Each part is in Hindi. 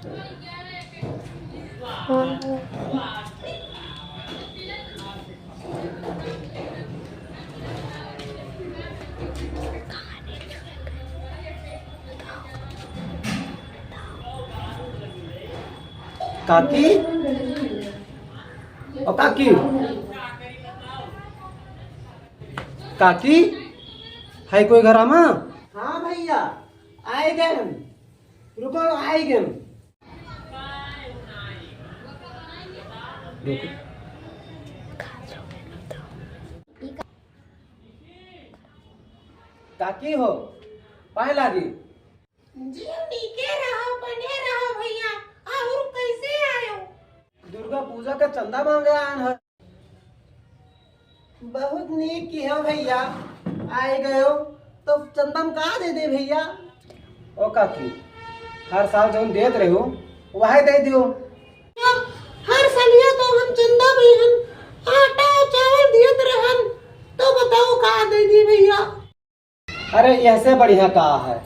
काकी ओ काकी काकी है कोई घर में? हाँ भैया आए गए हम। रुको आए गए हम। काकी हो पाए लागी भैया और कैसे आयो? दुर्गा पूजा का चंदा मांगे आन है। बहुत नीक की हो भैया आए गए हो तो चंदा में कहा दे दे भैया। ओ काकी हर साल जो देत रहे हो वही दे दियो। हर सालिया तो हम चंदा में हम आटा चावल दियत रहन तो बताओ कहा दे दी भैया। अरे ऐसे बढ़िया कहा है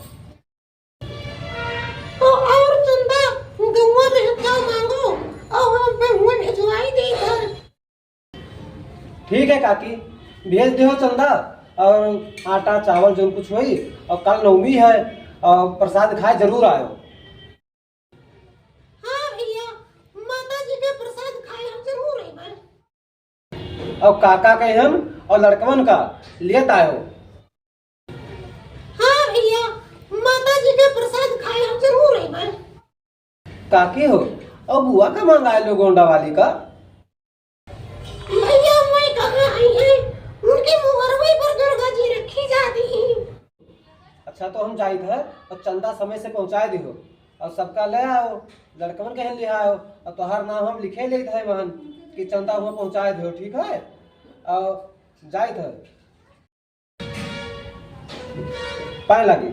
तो और चंदा गौवा में जाओ मांगो और हम पे हुए भिजवाई दे कर। ठीक है काकी भेज दियो चंदा और आटा चावल जो कुछ हुई और कल नवमी है और प्रसाद खाए जरूर आयो। हाँ भैया माता जी के प्रसाद खाए हम जरूर आएंगे। और काका के हम और लड़कवन का लेत आयो। हाँ भैया माता जी के प्रसाद खाए हम जरूर आएंगे। काकी हो और बुआ का मंगाए लो गोंडा वाली का। भैया मैं कहाँ आई है उनकी मुहरवे पर दुर्गा जी रखी जाती है। अच्छा तो हम जाइत है और चंदा समय से पहुंचाए दिहो और सबका ले आओ लड़कवन के ले आओ और तोहार नाम हम लिखे लेत है वहन कि चंदा हुआ पहुंचाए दिहो। ठीक है और जाइत है पाए लगी।